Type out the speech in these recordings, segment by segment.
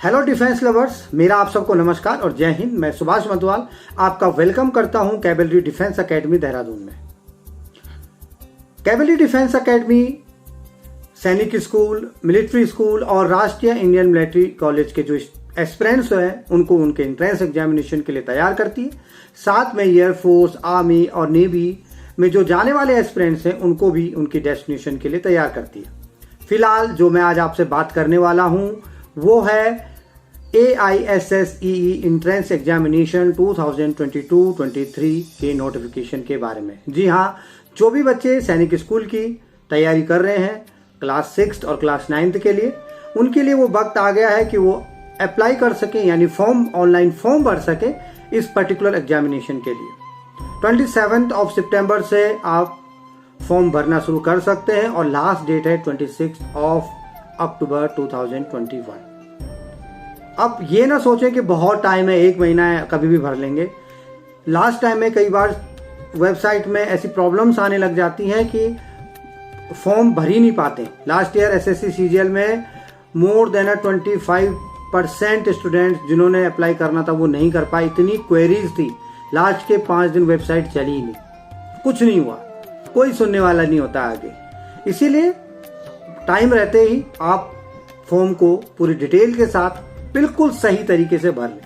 Hello defence lovers, मेरा आप सबको नमस्कार और जय हिंद। मैं सुभाष मतवाल आपका वेलकम करता हूं कैवेलरी डिफेंस एकेडमी देहरादून में। कैवेलरी डिफेंस एकेडमी सैनिक स्कूल, मिलिट्री स्कूल और राष्ट्रीय इंडियन मिलिट्री कॉलेज के जो एस्पिरेंट्स हैं उनको उनके एंट्रेंस एग्जामिनेशन के लिए तैयार करती है। साथ में एयरफोर्स, आर्मी और नेवी में जो जाने वाले एस्पिरेंट्स हैं उनको भी उनकी डेस्टिनेशन के लिए तैयार करती है। फिलहाल जो मैं आज आपसे बात करने वाला हूं वो है AISSEE एंट्रेंस एग्जामिनेशन 2022-23 के नोटिफिकेशन के बारे में। जी हाँ, जो भी बच्चे सैनिक स्कूल की तैयारी कर रहे हैं क्लास 6 और क्लास 9 के लिए, उनके लिए वो वक्त आ गया है कि वो अप्लाई कर सकें, यानी ऑनलाइन फॉर्म भर सके इस पर्टिकुलर एग्जामिनेशन के लिए। 27 सितंबर से आप फॉर्म भरना शुरू कर सकते हैं और लास्ट डेट है 26 अक्टूबर 2021। अब ये ना सोचें कि बहुत टाइम है, 1 महीना है, कभी भी भर लेंगे। लास्ट टाइम में कई बार वेबसाइट में ऐसी प्रॉब्लम्स आने लग जाती हैं कि फॉर्म भर ही नहीं पाते। लास्ट ईयर SSC CGL में मोर देन 25% स्टूडेंट्स जिन्होंने अप्लाई करना था वो नहीं कर पाए। इतनी क्वेरीज थी, लास्ट के 5 दिन वेबसाइट चली ही नहीं, कुछ नहीं हुआ, कोई सुनने वाला नहीं होता आगे। इसीलिए टाइम रहते ही आप फॉर्म को पूरी डिटेल के साथ बिल्कुल सही तरीके से भर लें।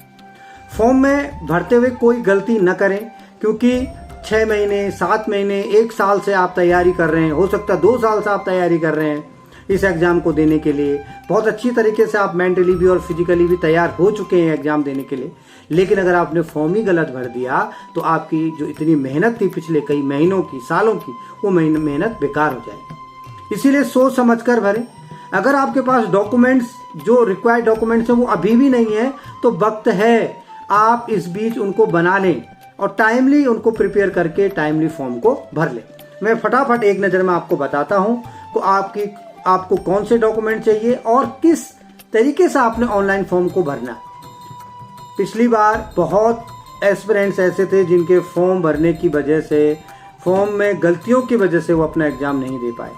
फॉर्म में भरते हुए कोई गलती न करें, क्योंकि 6 महीने, 7 महीने, 1 साल से आप तैयारी कर रहे हैं, हो सकता है 2 साल से आप तैयारी कर रहे हैं इस एग्जाम को देने के लिए। बहुत अच्छी तरीके से आप मेंटली भी और फिजिकली भी तैयार हो चुके हैं एग्जाम देने के लिए, लेकिन अगर आपने फॉर्म ही गलत भर दिया तो आपकी जो इतनी मेहनत थी पिछले कई महीनों की, सालों की, वो मेहनत बेकार हो जाएगी। इसीलिए सोच समझ कर भरें। अगर आपके पास डॉक्यूमेंट्स, जो रिक्वायर्ड डॉक्यूमेंट्स हैं वो अभी भी नहीं है तो वक्त है, आप इस बीच उनको बना लें और टाइमली उनको प्रिपेयर करके टाइमली फॉर्म को भर लें। मैं फटाफट एक नज़र में आपको बताता हूं कि आपको कौन से डॉक्यूमेंट चाहिए और किस तरीके से आपने ऑनलाइन फॉर्म को भरना। पिछली बार बहुत एस्पिरेंट्स ऐसे थे जिनके फॉर्म भरने की वजह से, फॉर्म में गलतियों की वजह से वो अपना एग्जाम नहीं दे पाए।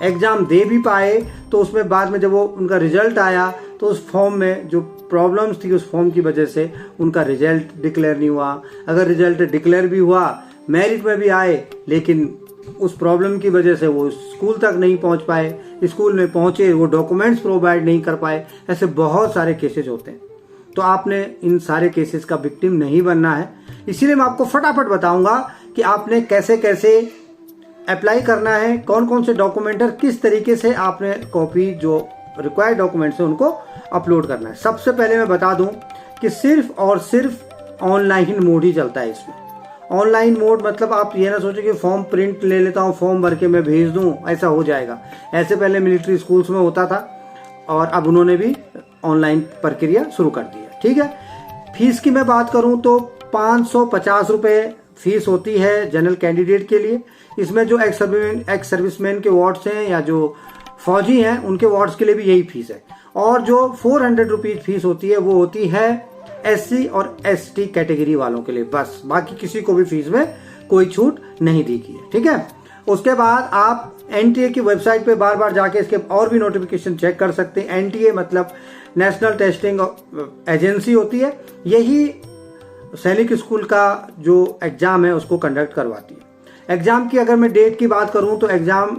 एग्जाम दे भी पाए तो उसमें बाद में जब वो उनका रिजल्ट आया तो उस फॉर्म में जो प्रॉब्लम्स थी उस फॉर्म की वजह से उनका रिजल्ट डिक्लेयर नहीं हुआ। अगर रिजल्ट डिक्लेयर भी हुआ, मेरिट में भी आए, लेकिन उस प्रॉब्लम की वजह से वो स्कूल तक नहीं पहुंच पाए, स्कूल में पहुंचे वो डॉक्यूमेंट्स प्रोवाइड नहीं कर पाए। ऐसे बहुत सारे केसेस होते हैं, तो आपने इन सारे केसेस का विक्टिम नहीं बनना है। इसीलिए मैं आपको फटाफट बताऊंगा कि आपने कैसे कैसे अप्लाई करना है, कौन कौन से डॉक्यूमेंट और किस तरीके से आपने कॉपी जो रिक्वायर्ड डॉक्यूमेंट्स है उनको अपलोड करना है। सबसे पहले मैं बता दूं कि सिर्फ और सिर्फ ऑनलाइन मोड ही चलता है इसमें। ऑनलाइन मोड मतलब आप ये ना सोचें कि फॉर्म प्रिंट ले लेता हूँ, फॉर्म भर के मैं भेज दूं, ऐसा हो जाएगा। ऐसे पहले मिलिट्री स्कूल्स में होता था और अब उन्होंने भी ऑनलाइन प्रक्रिया शुरू कर दी है। ठीक है, फीस की मैं बात करूं तो 550 रुपये फीस होती है जनरल कैंडिडेट के लिए। इसमें जो एक्स सर्विसमैन के वार्ड्स हैं या जो फौजी हैं उनके वार्ड्स के लिए भी यही फीस है। और जो 400 रुपीज फीस होती है वो होती है SC और ST कैटेगरी वालों के लिए, बस। बाकी किसी को भी फीस में कोई छूट नहीं दी गई है। ठीक है, उसके बाद आप NTA की वेबसाइट पे बार बार जाके इसके और भी नोटिफिकेशन चेक कर सकते हैं। NTA मतलब नेशनल टेस्टिंग एजेंसी होती है, यही सैनिक स्कूल का जो एग्जाम है उसको कंडक्ट करवाती है। एग्जाम की अगर मैं डेट की बात करूं तो एग्जाम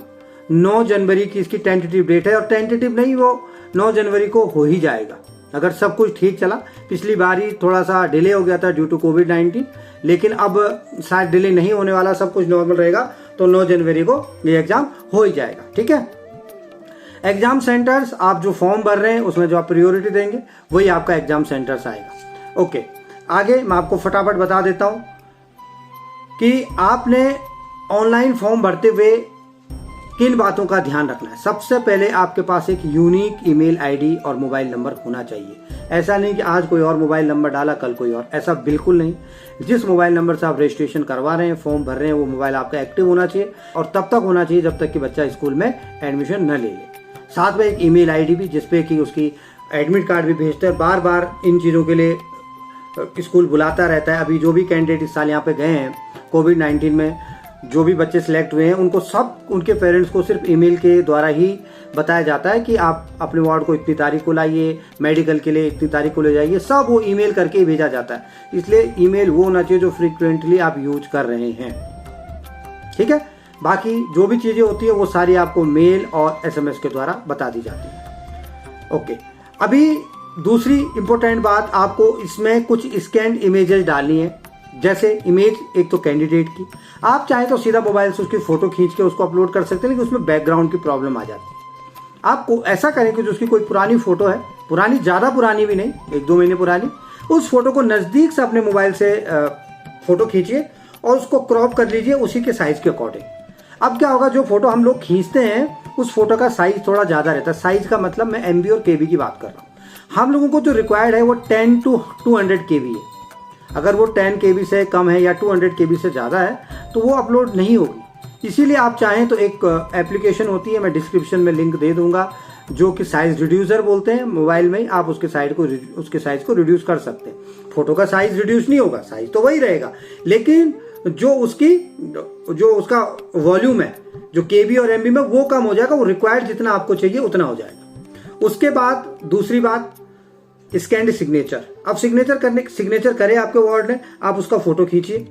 9 जनवरी की इसकी टेंटेटिव डेट है, और टेंटेटिव नहीं, वो 9 जनवरी को हो ही जाएगा अगर सब कुछ ठीक चला। पिछली बार ही थोड़ा सा डिले हो गया था ड्यू टू कोविड-19, लेकिन अब शायद डिले नहीं होने वाला, सब कुछ नॉर्मल रहेगा, तो 9 जनवरी को ये एग्जाम हो ही जाएगा। ठीक है, एग्जाम सेंटर्स आप जो फॉर्म भर रहे हैं उसमें जो आप प्रायोरिटी देंगे वही आपका एग्जाम सेंटर्स आएगा। ओके, आगे मैं आपको फटाफट बता देता हूं कि आपने ऑनलाइन फॉर्म भरते हुए किन बातों का ध्यान रखना है। सबसे पहले आपके पास एक यूनिक ईमेल आईडी और मोबाइल नंबर होना चाहिए। ऐसा नहीं कि आज कोई और मोबाइल नंबर डाला कल कोई और, ऐसा बिल्कुल नहीं। जिस मोबाइल नंबर से आप रजिस्ट्रेशन करवा रहे हैं, फॉर्म भर रहे हैं, वो मोबाइल आपका एक्टिव होना चाहिए और तब तक होना चाहिए जब तक कि बच्चा स्कूल में एडमिशन न ले ले। साथ में एक ईमेल आईडी भी जिसपे कि उसकी एडमिट कार्ड भी भेजते हैं। बार बार इन चीज़ों के लिए स्कूल बुलाता रहता है। अभी जो भी कैंडिडेट इस साल यहाँ पे गए हैं कोविड-19 में जो भी बच्चे सिलेक्ट हुए हैं उनको सब उनके पेरेंट्स को सिर्फ ईमेल के द्वारा ही बताया जाता है कि आप अपने वार्ड को इतनी तारीख को लाइए, मेडिकल के लिए इतनी तारीख को ले जाइए, सब वो ईमेल करके ही भेजा जाता है। इसलिए ईमेल वो होना चाहिए जो फ्रीक्वेंटली आप यूज कर रहे हैं। ठीक है, बाकी जो भी चीजें होती है वो सारी आपको मेल और SMS के द्वारा बता दी जाती है। ओके, अभी दूसरी इंपॉर्टेंट बात, आपको इसमें कुछ स्कैन इमेजेस डालनी है। जैसे इमेज एक तो कैंडिडेट की, आप चाहे तो सीधा मोबाइल से उसकी फोटो खींच के उसको अपलोड कर सकते हैं, लेकिन उसमें बैकग्राउंड की प्रॉब्लम आ जाती है। आपको ऐसा करें कि जो उसकी कोई पुरानी फोटो है, पुरानी, ज्यादा पुरानी भी नहीं, 1-2 महीने पुरानी, उस फोटो को नजदीक से अपने मोबाइल से फोटो खींचिए और उसको क्रॉप कर लीजिए उसी के साइज के अकॉर्डिंग। अब क्या होगा, जो फोटो हम लोग खींचते हैं उस फोटो का साइज थोड़ा ज्यादा रहता है। साइज का मतलब मैं MB और KB की बात कर रहा हूँ। हम लोगों को जो रिक्वायर्ड है वो 10 to 200 KB है। अगर वो 10 KB से कम है या 200 KB से ज़्यादा है तो वो अपलोड नहीं होगी। इसीलिए आप चाहें तो एक एप्लीकेशन होती है, मैं डिस्क्रिप्शन में लिंक दे दूंगा, जो कि साइज रिड्यूसर बोलते हैं। मोबाइल में आप उसके साइज को रिड्यूस कर सकते हैं। फोटो का साइज रिड्यूस नहीं होगा, साइज तो वही रहेगा, लेकिन जो उसका वॉल्यूम है, जो KB और MB में, वो कम हो जाएगा। वो रिक्वायर्ड जितना आपको चाहिए उतना हो जाएगा। उसके बाद दूसरी बात, स्कैन सिग्नेचर। अब सिग्नेचर करे आपके वार्ड ने, आप उसका फोटो खींचिए।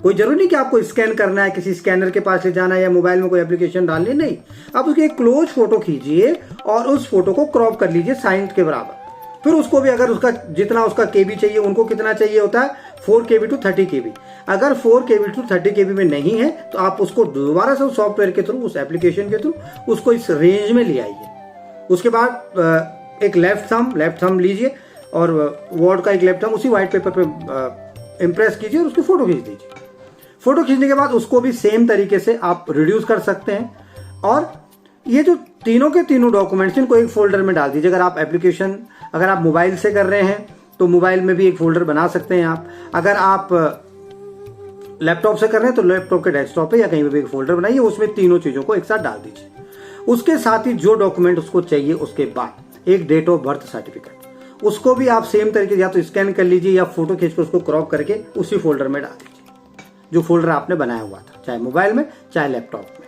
कोई जरूरी नहीं कि आपको स्कैन करना है, किसी स्कैनर के पास ले जाना है या मोबाइल में कोई एप्लीकेशन डालनी, नहीं। आप उसकी एक क्लोज फोटो खींचिए और उस फोटो को क्रॉप कर लीजिए साइज के बराबर। फिर उसको भी अगर उसका जितना उसका KB चाहिए, उनको कितना चाहिए होता है 4 KB to 30 KB। अगर 4 KB to 30 KB में नहीं है तो आप उसको दोबारा से सॉफ्टवेयर के थ्रू, उस एप्लीकेशन के थ्रू उसको इस रेंज में ले आइए। उसके बाद एक लेफ्ट थंब लीजिए और वर्ड का एक लेफ्ट थंब उसी व्हाइट पेपर पे इम्प्रेस कीजिए और उसकी फोटो खींच दीजिए। फोटो खींचने के बाद उसको भी सेम तरीके से आप रिड्यूस कर सकते हैं। और ये जो तीनों के तीनों डॉक्यूमेंट्स, इनको एक फोल्डर में डाल दीजिए। अगर आप मोबाइल से कर रहे हैं तो मोबाइल में भी एक फोल्डर बना सकते हैं आप। अगर आप लैपटॉप से कर रहे हैं तो लैपटॉप के डेस्कटॉप पे या कहीं भी एक फोल्डर बनाइए, उसमें तीनों चीजों को एक साथ डाल दीजिए। उसके साथ ही जो डॉक्यूमेंट उसको चाहिए, उसके बाद एक डेट ऑफ बर्थ सर्टिफिकेट, उसको भी आप सेम तरीके से या तो स्कैन कर लीजिए या फोटो खींच कर उसको क्रॉप करके उसी फोल्डर में डाल दीजिए, जो फोल्डर आपने बनाया हुआ था, चाहे मोबाइल में चाहे लैपटॉप में।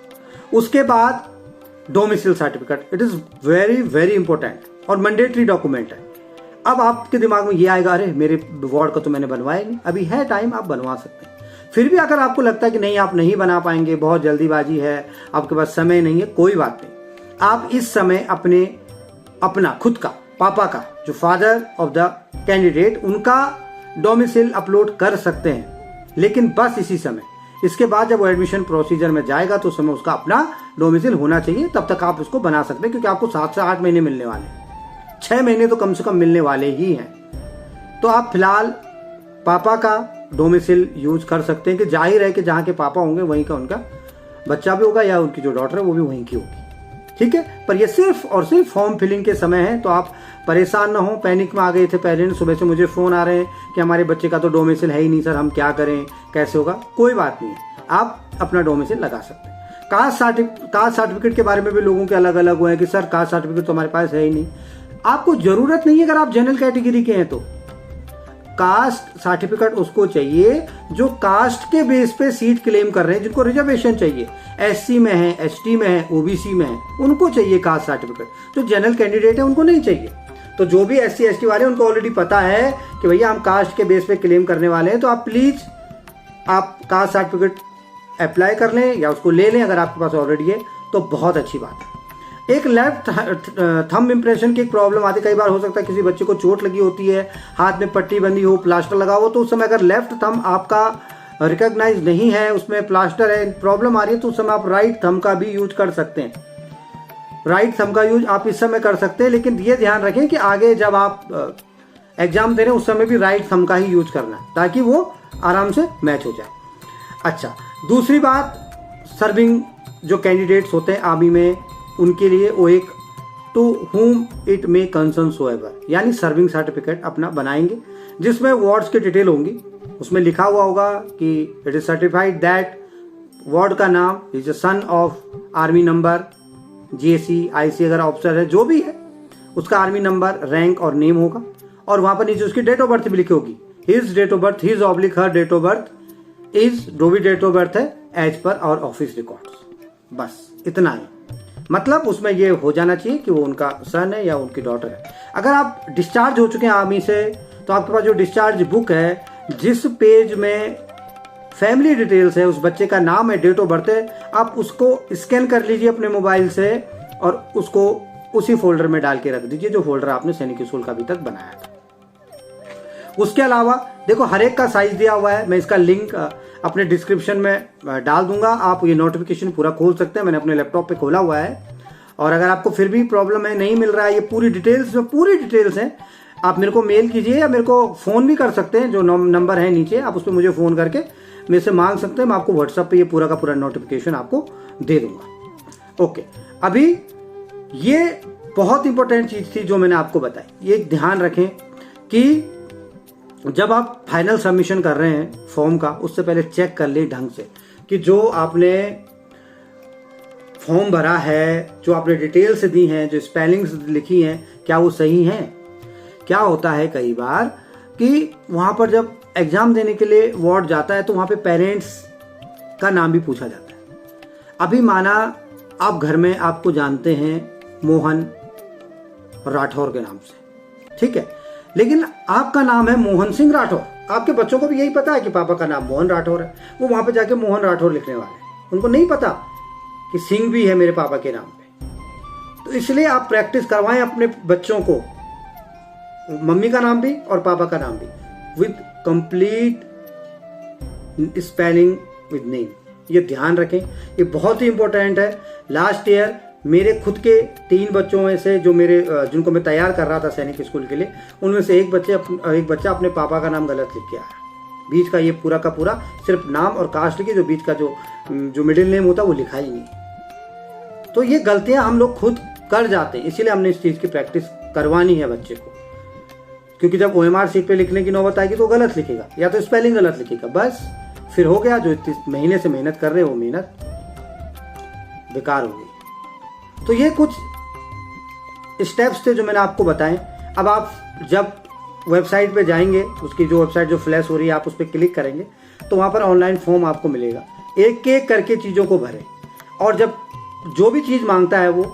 उसके बाद domicile certificate, it is very very important और मैंडेटरी डॉक्यूमेंट है। अब आपके दिमाग में ये आएगा, अरे मेरे वार्ड का तो मैंने बनवाया नहीं, अभी है टाइम, आप बनवा सकते हैं। फिर भी अगर आपको लगता है कि नहीं, आप नहीं बना पाएंगे, बहुत जल्दीबाजी है, आपके पास समय नहीं है, कोई बात नहीं। आप इस समय अपना खुद का, पापा का, जो फादर ऑफ द कैंडिडेट, उनका डोमिसाइल अपलोड कर सकते हैं, लेकिन बस इसी समय। इसके बाद जब वो एडमिशन प्रोसीजर में जाएगा तो उस समय उसका अपना डोमिसाइल होना चाहिए, तब तक आप उसको बना सकते हैं, क्योंकि आपको 7 से 8 महीने मिलने वाले हैं, 6 महीने तो कम से कम मिलने वाले ही हैं। तो आप फिलहाल पापा का डोमिसाइल यूज कर सकते हैं, कि जाहिर है कि जहाँ के पापा होंगे वहीं का उनका बच्चा भी होगा, या उनकी जो डॉटर है वो भी वहीं की होगी। ठीक है, पर ये सिर्फ और सिर्फ फॉर्म फिलिंग के समय है, तो आप परेशान ना हो। पैनिक में आ गए थे पेरेंट्स, सुबह से मुझे फोन आ रहे हैं कि हमारे बच्चे का तो डोमिसाइल है ही नहीं सर, हम क्या करें, कैसे होगा। कोई बात नहीं है, आप अपना डोमिसाइल लगा सकते हैं। कास्ट सर्टिफिकेट के बारे में भी लोगों के अलग अलग हुए हैं कि सर कास्ट सर्टिफिकेट तो हमारे पास है ही नहीं। आपको जरूरत नहीं है, अगर आप जनरल कैटेगरी के हैं तो। कास्ट सर्टिफिकेट उसको चाहिए जो कास्ट के बेस पे सीट क्लेम कर रहे हैं, जिनको रिजर्वेशन चाहिए, SC में है, ST में है, OBC में है, उनको चाहिए कास्ट सर्टिफिकेट। जो जनरल कैंडिडेट है उनको नहीं चाहिए। तो जो भी SC ST वाले, उनको ऑलरेडी पता है कि भैया हम कास्ट के बेस पे क्लेम करने वाले हैं, तो आप प्लीज आप कास्ट सर्टिफिकेट अप्लाई कर लें या उसको ले लें, अगर आपके पास ऑलरेडी है तो बहुत अच्छी बात है। एक लेफ्ट थंब इम्प्रेशन की एक प्रॉब्लम आती है। कई बार हो सकता है किसी बच्चे को चोट लगी होती है, हाथ में पट्टी बंधी हो, प्लास्टर लगा हो, तो उस समय अगर लेफ्ट थंब आपका रिकॉग्नाइज नहीं है, उसमें प्लास्टर है, प्रॉब्लम आ रही है, तो उस समय आप राइट थंब का भी यूज कर सकते हैं। राइट थंब का यूज आप इस समय कर सकते हैं, लेकिन ये ध्यान रखें कि आगे जब आप एग्जाम दे रहे हैं उस समय भी राइट थंब का ही यूज करना है, ताकि वो आराम से मैच हो जाए। अच्छा, दूसरी बात, सर्विंग जो कैंडिडेट्स होते हैं आर्मी में, उनके लिए वो एक to whom it may concern सोएवर, यानी सर्विंग सर्टिफिकेट अपना बनाएंगे, जिसमें वार्ड्स की डिटेल होंगी। उसमें लिखा हुआ होगा कि it is certified that ward का नाम is a son of army number, GSC IC अगर ऑफिसर है, जो भी है उसका आर्मी नंबर, रैंक और नेम होगा, और वहां पर नीचे उसकी डेट ऑफ बर्थ भी लिखी होगी, his date of birth, his oblique her date of birth is जो भी डेट ऑफ बर्थ है as per our office records, बस इतना ही। मतलब उसमें ये हो जाना चाहिए कि वो उनका सन है या उनकी डॉटर है। अगर आप डिस्चार्ज हो चुके हैं आर्मी से तो आपके पास जो डिस्चार्ज बुक है, जिस पेज में फैमिली डिटेल्स है, उस बच्चे का नाम है, डेट ऑफ बर्थ है, आप उसको स्कैन कर लीजिए अपने मोबाइल से और उसको उसी फोल्डर में डाल के रख दीजिए जो फोल्डर आपने सैनिक स्कूल का अभी तक बनाया था। उसके अलावा देखो हर एक का साइज दिया हुआ है, मैं इसका लिंक अपने डिस्क्रिप्शन में डाल दूंगा। आप ये नोटिफिकेशन पूरा खोल सकते हैं, मैंने अपने लैपटॉप पे खोला हुआ है। और अगर आपको फिर भी प्रॉब्लम है, नहीं मिल रहा है, ये पूरी डिटेल्स है, आप मेरे को मेल कीजिए या मेरे को फोन भी कर सकते हैं। जो नंबर है नीचे, आप उस पर मुझे फोन करके मेरे से मांग सकते हैं, मैं आपको व्हाट्सएप पे ये पूरा का पूरा नोटिफिकेशन आपको दे दूंगा। ओके, अभी ये बहुत इंपॉर्टेंट चीज थी जो मैंने आपको बताई। ये ध्यान रखें कि जब आप फाइनल सबमिशन कर रहे हैं फॉर्म का, उससे पहले चेक कर ले ढंग से कि जो आपने फॉर्म भरा है, जो आपने डिटेल्स दी हैं, जो स्पेलिंग्स लिखी हैं, क्या वो सही हैं। क्या होता है कई बार कि वहां पर जब एग्जाम देने के लिए वार्ड जाता है तो वहां पे पेरेंट्स का नाम भी पूछा जाता है। अभी माना आप घर में आपको जानते हैं मोहन राठौर के नाम से, ठीक है, लेकिन आपका नाम है मोहन सिंह राठौर। आपके बच्चों को भी यही पता है कि पापा का नाम मोहन राठौर है, वो वहां पे जाके मोहन राठौर लिखने वाले हैं, उनको नहीं पता कि सिंह भी है मेरे पापा के नाम पे। तो इसलिए आप प्रैक्टिस करवाएं अपने बच्चों को, मम्मी का नाम भी और पापा का नाम भी, with complete spelling with name. ये ध्यान रखें, ये बहुत ही इंपॉर्टेंट है। लास्ट ईयर मेरे खुद के 3 बच्चों में से जो मेरे जिनको मैं तैयार कर रहा था सैनिक स्कूल के लिए, उनमें से एक बच्चा अपने पापा का नाम गलत लिख के आया। बीच का ये पूरा का पूरा सिर्फ नाम और कास्ट लिखी, जो बीच का जो मिडिल नेम होता वो लिखा ही नहीं। तो ये गलतियां हम लोग खुद कर जाते हैं, इसीलिए हमने इस चीज की प्रैक्टिस करवानी है बच्चे को। क्योंकि जब OMR शीट पे लिखने की नौबत आएगी तो गलत लिखेगा या तो स्पेलिंग गलत लिखेगा, बस फिर हो गया, जो इतने महीने से मेहनत कर रहे हो वो मेहनत बेकार हो गई। तो ये कुछ स्टेप्स थे जो मैंने आपको बताए। अब आप जब वेबसाइट पे जाएंगे, उसकी जो वेबसाइट जो फ्लैश हो रही है, आप उस पर क्लिक करेंगे तो वहां पर ऑनलाइन फॉर्म आपको मिलेगा। एक एक करके चीज़ों को भरें, और जब जो भी चीज़ मांगता है, वो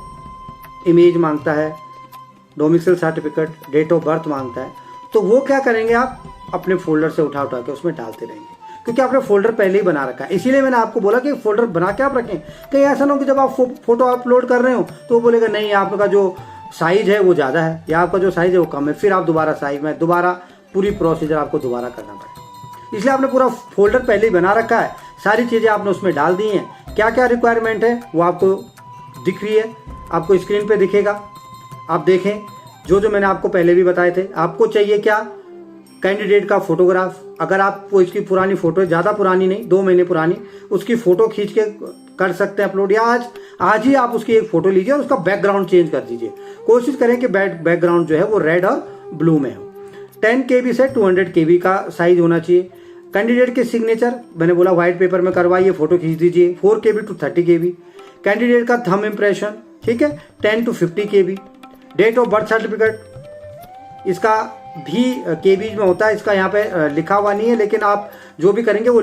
इमेज मांगता है, domicile certificate, date of birth मांगता है, तो वो क्या करेंगे, आप अपने फोल्डर से उठा के उसमें डालते रहेंगे, क्योंकि आपने फोल्डर पहले ही बना रखा है। इसीलिए मैंने आपको बोला कि फोल्डर बना के आप रखें। कहीं ऐसा ना हो कि जब आप फोटो अपलोड कर रहे हो तो वो बोलेगा नहीं आपका जो साइज है वो ज़्यादा है या आपका जो साइज है वो कम है, फिर आप दोबारा साइज में दोबारा पूरी प्रोसीजर आपको दोबारा करना पड़ेगा। इसलिए आपने पूरा फोल्डर पहले ही बना रखा है, सारी चीज़ें आपने उसमें डाल दी हैं। क्या क्या रिक्वायरमेंट है वो आपको दिख रही है, आपको स्क्रीन पे दिखेगा, आप देखें। जो मैंने आपको पहले भी बताए थे। आपको चाहिए क्या, कैंडिडेट का फोटोग्राफ। अगर आपको इसकी पुरानी फोटो, ज़्यादा पुरानी नहीं, 2 महीने पुरानी, उसकी फोटो खींच के कर सकते हैं अपलोड, या आज ही आप उसकी एक फोटो लीजिए और उसका बैकग्राउंड चेंज कर दीजिए। कोशिश करें कि बैकग्राउंड जो है वो रेड और ब्लू में हो। 10 KB से 200 KB का साइज होना चाहिए। कैंडिडेट के सिग्नेचर मैंने बोला व्हाइट पेपर में करवाइए, फोटो खींच दीजिए। 4 KB to 30 KB। कैंडिडेट का थंब इम्प्रेशन, ठीक है, 10 to 50 KB। Date of birth certificate, इसका भी केबीज में होता है, इसका यहाँ पे लिखा हुआ नहीं है, लेकिन आप जो भी करेंगे वो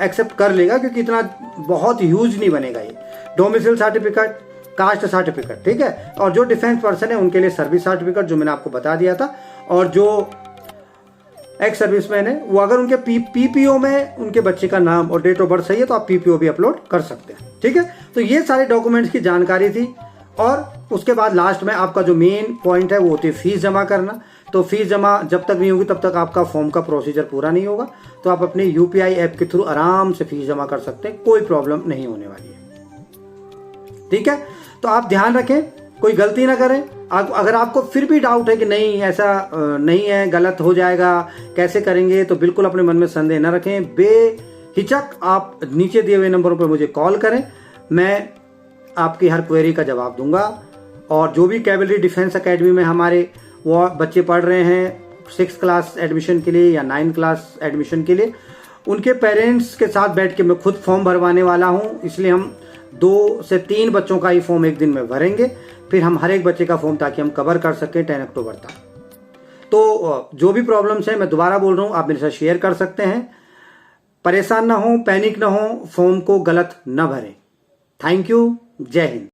एक्सेप्ट कर लेगा, क्योंकि इतना बहुत ह्यूज नहीं बनेगा ये। डोमिसाइल सर्टिफिकेट, कास्ट सर्टिफिकेट, ठीक है, और जो डिफेंस पर्सन है उनके लिए सर्विस सर्टिफिकेट जो मैंने आपको बता दिया था, और जो एक्स सर्विसमैन है वो अगर उनके PPO में उनके बच्चे का नाम और डेट ऑफ बर्थ सही है तो आप PPO भी अपलोड कर सकते हैं, ठीक है। तो ये सारे डॉक्यूमेंट्स की जानकारी थी। और उसके बाद लास्ट में आपका जो मेन पॉइंट है वो होती है फीस जमा करना। तो फीस जमा जब तक नहीं होगी तब तक आपका फॉर्म का प्रोसीजर पूरा नहीं होगा। तो आप अपने UPI ऐप के थ्रू आराम से फीस जमा कर सकते हैं, कोई प्रॉब्लम नहीं होने वाली है, ठीक है। तो आप ध्यान रखें, कोई गलती ना करें। अगर आपको फिर भी डाउट है कि नहीं ऐसा नहीं है, गलत हो जाएगा, कैसे करेंगे, तो बिल्कुल अपने मन में संदेह न रखें। बेहिचक आप नीचे दिए हुए नंबरों पर मुझे कॉल करें, मैं आपकी हर क्वेरी का जवाब दूंगा। और जो भी कैवलरी डिफेंस एकेडमी में हमारे वो बच्चे पढ़ रहे हैं 6th क्लास एडमिशन के लिए या 9th क्लास एडमिशन के लिए, उनके पेरेंट्स के साथ बैठ के मैं खुद फॉर्म भरवाने वाला हूं। इसलिए हम 2 से 3 बच्चों का ही फॉर्म एक दिन में भरेंगे, फिर हम हर एक बच्चे का फॉर्म ताकि हम कवर कर सकें 10 अक्टूबर तक। तो जो भी प्रॉब्लम्स हैं मैं दोबारा बोल रहा हूं, आप मेरे साथ शेयर कर सकते हैं। परेशान ना हो, पैनिक ना हो, फॉर्म को गलत न भरें। Thank you. जय हिंद।